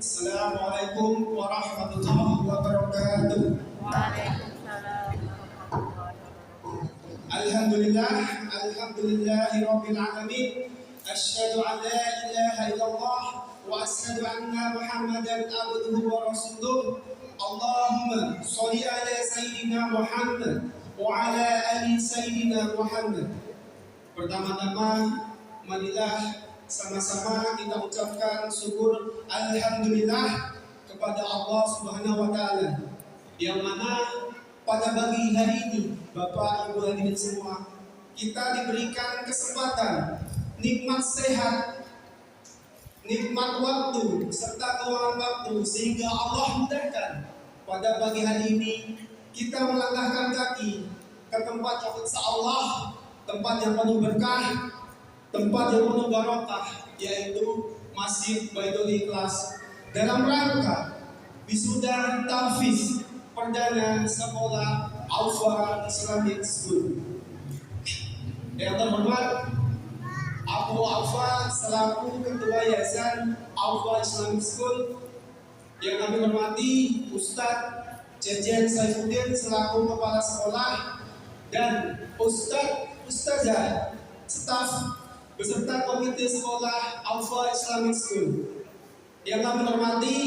Assalamualaikum warahmatullahi wabarakatuh. Waalaikumsalam warahmatullahi wabarakatuh. Alhamdulillahirabbil alamin. Asyhadu an la ilaha illallah wa asyhadu anna Muhammadan abduhu wa rasuluh. Allahumma shalli ala sayyidina Muhammad wa ala ali sayyidina Muhammad. Pertama-tama, marilah sama-sama kita ucapkan syukur alhamdulillah kepada Allah Subhanahu wa taala, yang mana pada pagi hari ini Bapak Ibu hadirin semua, kita diberikan kesempatan, nikmat sehat, nikmat waktu serta keuangan waktu, sehingga Allah mudahkan pada pagi hari ini kita melangkahkan kaki ke tempat yang insyaallah tempat yang penuh berkah, tempat yang penuh barokah, yaitu Masjid Baitul Ikhlas, dalam rangka wisuda tahfiz perdana sekolah Al-Fa Islamic School. Yang terhormat Abu Al-Fa selaku Ketua Yayasan Al-Fa Islamic School, yang kami hormati Ustadz Jejen Saifuddin selaku Kepala Sekolah, dan Ustazah staf beserta komite sekolah Al-Fa Islamic School. Yang kami hormati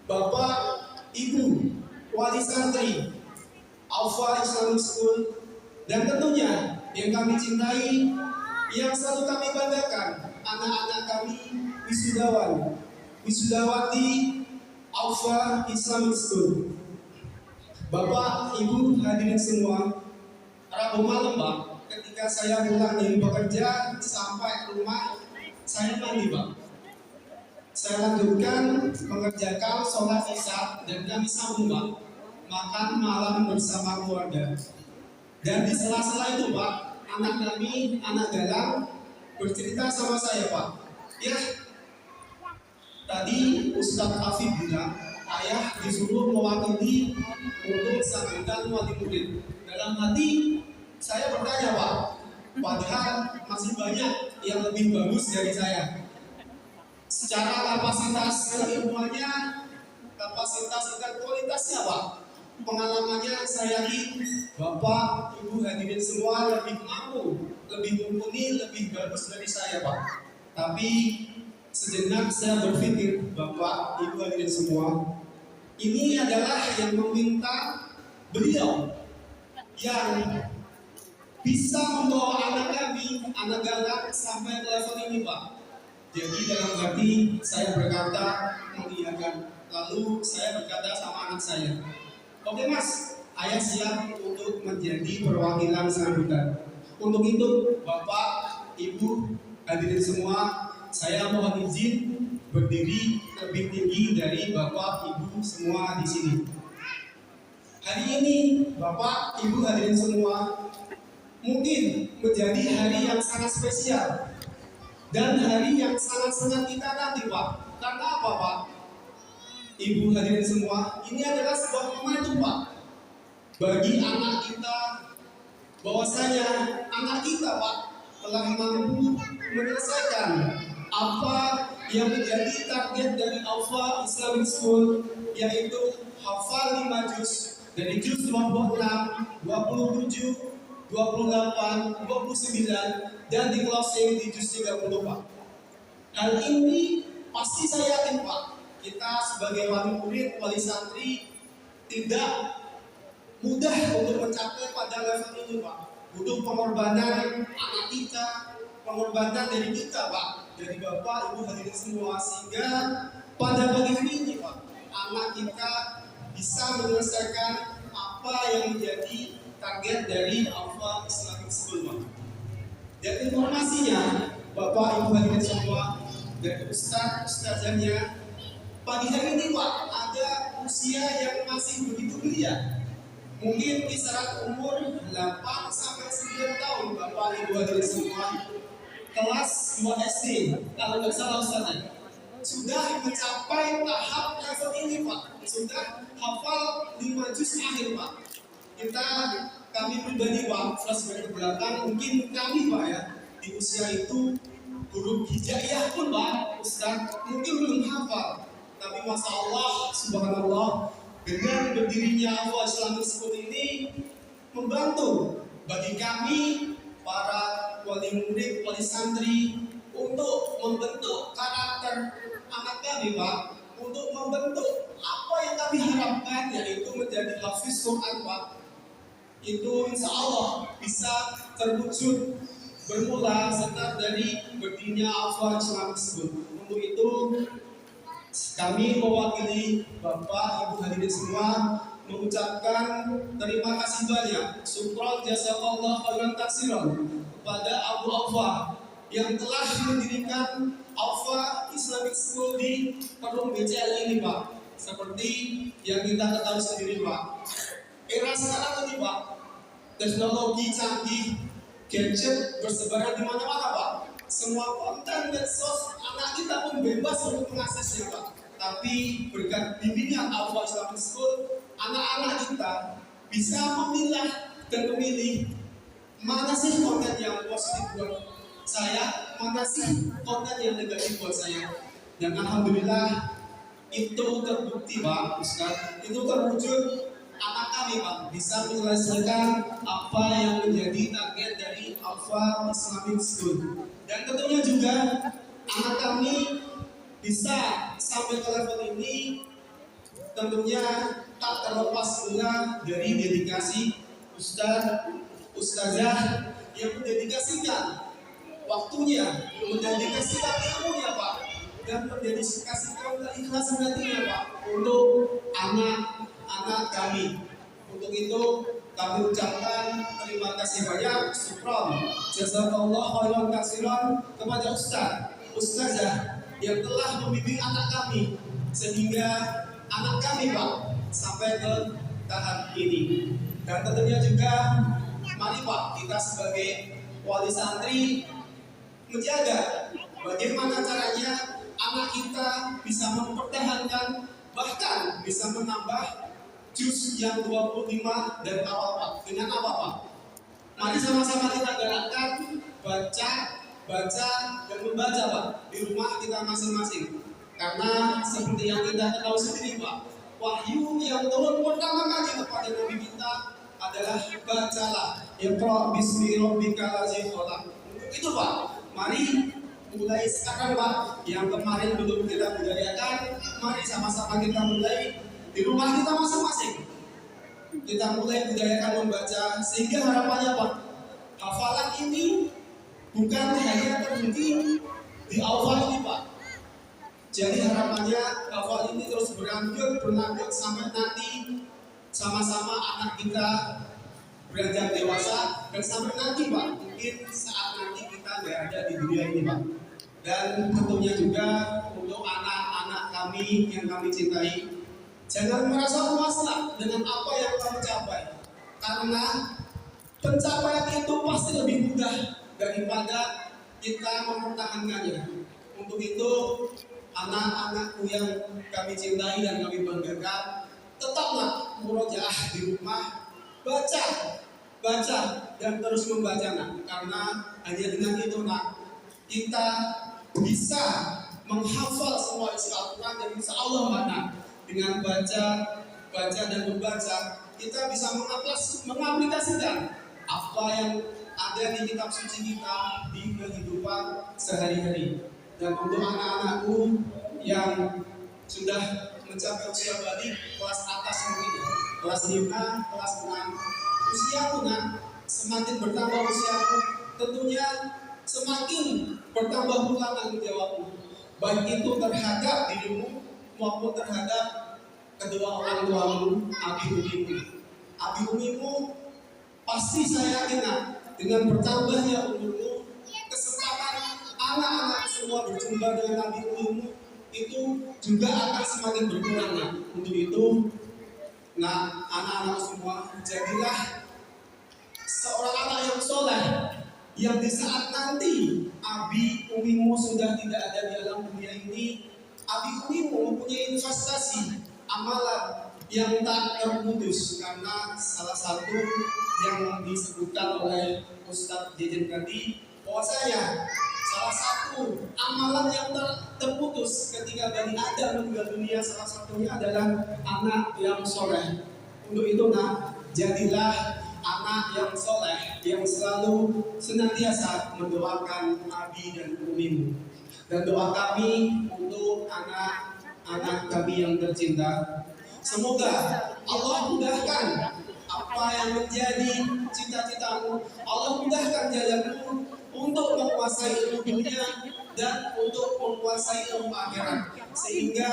Bapak Ibu Wali Santri Al-Fa Islamic School, dan tentunya yang kami cintai, yang selalu kami banggakan, anak-anak kami wisudawati Al-Fa Islamic School. Bapak Ibu hadirin semua, Rabu malam Pak, ketika saya pulang dari bekerja sampai ke rumah, saya mandi Pak. Saya lanjutkan mengerjakan sholat isya, dan kami sambung Pak makan malam bersama keluarga. Dan di sela-sela itu Pak, anak kami, anak dalang, bercerita sama saya Pak, ya tadi Ustadz Afif bilang ayah disuruh mewakili untuk sambutan wali murid. Dalam hati saya bertanya Pak, padahal masih banyak yang lebih bagus dari saya. Secara kapasitas keilmuannya, kapasitas dan kualitasnya Pak, pengalamannya saya yakin Bapak Ibu hadirin semua lebih mampu, lebih mumpuni, lebih bagus dari saya Pak. Tapi sejenak saya berpikir, Bapak Ibu hadirin semua, ini adalah yang meminta beliau yang bisa membawa anak kami, anak galak sampai ke level ini Pak. Jadi dalam hati saya berkata mengiyakan. Lalu saya berkata sama anak saya, oke Mas, ayah siap untuk menjadi perwakilan sambutan. Untuk itu Bapak Ibu hadirin semua, saya mohon izin berdiri lebih tinggi dari Bapak Ibu semua di sini. Hari ini Bapak Ibu hadirin semua, mungkin menjadi hari yang sangat spesial dan hari yang sangat-sangat kita nanti Pak. Karena apa Pak? Ibu hadirin semua, ini adalah sebuah momentum Pak bagi anak kita, bahwasanya anak kita Pak telah mampu menyelesaikan apa yang menjadi target dari Al-Fa Islamic School, yaitu hafal 5 juz dari juz 26, 27, 28, 29, dan di closing di juz 30 Pak. Hal ini pasti saya yakin Pak, kita sebagai wali murid, wali santri tidak mudah untuk mencapai pada level ini Pak. Butuh pengorbanan anak kita, pengorbanan dari kita Pak, dari Bapak Ibu hadirin semua, sehingga pada pagi hari ini Pak, anak kita bisa menyelesaikan apa yang menjadi target dari Al-Fa Islamic School Pak. Dan informasinya Bapak Ibu hadirin semua, dari ustazahnya, pagi hari ini Pak ada usia yang masih begitu belia. Mungkin kisaran umur 8 sampai 9 tahun Bapak Ibu hadirin semua, kelas 2 SD kalau nggak salah Ustaz, sudah mencapai tahap level ini Pak, sudah hafal 5 juz akhir Pak. Kami pribadi Pak, flashback ke belakang, mungkin kami Pak ya, di usia itu huruf hijaiyah pun Pak Ustaz mungkin belum hafal. Tapi masya Allah, subhanallah, dengan berdirinya Al Islamic School ini membantu bagi kami para wali murid, wali santri untuk membentuk karakter anak kami, Pak, untuk membentuk apa yang kami harapkan, yaitu menjadi hafiz Quran, Pak. Itu insya Allah bisa terwujud bermula setelah dari berdirinya Al Islamic School. Untuk itu kami mewakili Bapak Ibu hadirin semua mengucapkan terima kasih banyak, syukron jazakallah khairan katsiran kepada Abu Alfa yang telah mendirikan Alfa Islamic School di Perum BCL ini, Pak. Seperti yang kita ketahui sendiri, Pak. Era sekarang ini, Pak, teknologi canggih, gadget bersebaran di mana-mana, Pak. Semua konten medsos anak kita pun bebas untuk mengaksesnya, Pak. Tapi berkat bimbingan Alfa Islamic School, anak-anak kita bisa memilah dan memilih mana sih konten yang positif buat saya, mana sih konten yang negatif buat saya. Dan alhamdulillah itu terbukti, Pak Ustaz, itu terwujud. Anak kami, Pak, bisa menyelesaikan apa yang menjadi target dari Alfa Islamic School. Dan tentunya juga anak kami bisa sampai ke level ini tentunya tak terlepas pula dari dedikasi Ustaz, Ustazah yang mendedikasikan waktunya, mendedikasikan ilmunya, Pak, dan mendedikasikan keikhlasan hatinya, Pak, untuk anak-anak kami. Untuk itu kami ucapkan terima kasih banyak, syukron jazakallah khairan katsiran kepada Ustaz, Ustazah yang telah membimbing anak kami sehingga anak kami, Pak, sampai ke tahap ini. Dan tentunya juga mari, Pak, kita sebagai wali santri menjaga bagaimana caranya anak kita bisa mempertahankan, bahkan bisa menambah juz yang 25 dari awal, Pak. Dengan apa, Pak? Mari sama-sama kita gerakan baca, dan membaca, Pak, di rumah kita masing-masing. Karena seperti yang kita tahu sendiri, Pak, wahyu yang turun pertama kali kepada Nabi kita adalah bacalah, Iqra bismi rabbikal ladzi khalaq. Untuk itu, Pak, mari mulai sekarang, Pak, yang kemarin belum kita budayakan, mari sama-sama kita mulai di rumah kita masing-masing. Kita mulai budayakan membaca, sehingga harapannya, Pak, hafalan ini bukan hanya terhenti di awal ini, Pak. Jadi harapannya hafalan ini terus berlanjut sampai nanti sama-sama anak kita beranjak dewasa, dan sampai nanti, Pak, mungkin saat nanti kita nggak ada di dunia ini, Pak. Dan tentunya juga untuk anak-anak kami yang kami cintai, jangan merasa puaslah dengan apa yang kamu capai, karena pencapaian itu pasti lebih mudah daripada kita mempertahankannya. Untuk itu, anak-anakku yang kami cintai dan kami banggakan, tetaplah murojaah di rumah, baca dan terus membaca, nak, karena hanya dengan itu, nak, kita bisa menghafal semua isi Al-Quran, dan insya Allah, nak, dengan baca dan membaca, kita bisa mengaplikasikan apa yang ada di kitab suci kita di kehidupan sehari-hari. Dan untuk anak-anakku yang sudah mencapai usia balik kelas atas mungkin, kelas 5, kelas 6, usiaku, nak, semakin bertambah usiaku, tentunya semakin bertambah pula tanggung jawabmu, baik itu terhadap dirimu maupun terhadap kedua orang tuamu, abi umimu. Pasti saya yakin, nak, dengan bertambahnya umurmu, kesempatan anak-anak semua berjumpa dengan abi umimu itu juga akan semakin berkurang, nak. Untuk itu, nah, anak-anak semua, jadilah seorang anak yang soleh, yang di saat nanti abi umimu sudah tidak ada di alam dunia ini, abi umimu mempunyai investasi amalan yang tak terputus. Karena salah satu yang disebutkan oleh Ustadz Jejen tadi, bahwasanya Salah satu amalan yang terputus ketika Bani Adam meninggal dunia, salah satunya adalah anak yang soleh. Untuk itu jadilah anak yang soleh yang selalu senantiasa mendoakan abi dan umimu. Dan doa kami untuk anak-anak kami yang tercinta, semoga Allah mudahkan apa yang menjadi cita-citamu. Allah mudahkan jalanmu untuk menguasai ilmu dunia dan untuk menguasai ilmu akhirat, sehingga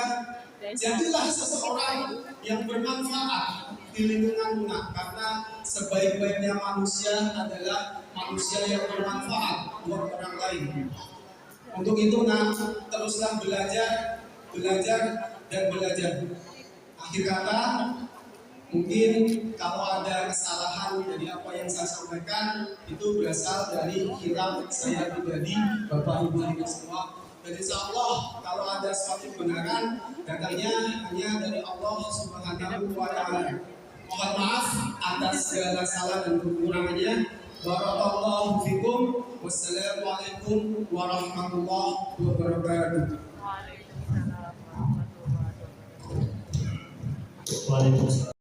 jadilah seseorang yang bermanfaat di lingkunganmu, karena sebaik-baiknya manusia adalah manusia yang bermanfaat buat orang lain. Untuk itu teruslah belajar dan belajar. Akhir kata, mungkin kalau ada kesalahan dari apa yang saya sampaikan itu berasal dari hilaf saya pribadi, Bapak Ibu kita semua. Dan insya Allah kalau ada suatu kebenaran, datangnya hanya dari Allah Subhanahu wa Ta'ala. Mohon maaf atas segala salah dan kekurangannya. Barakallahu fikum. Wassalamualaikum warahmatullahi wabarakatuh. Waalaikumsalam warahmatullahi wabarakatuh. Waalaikumsalam.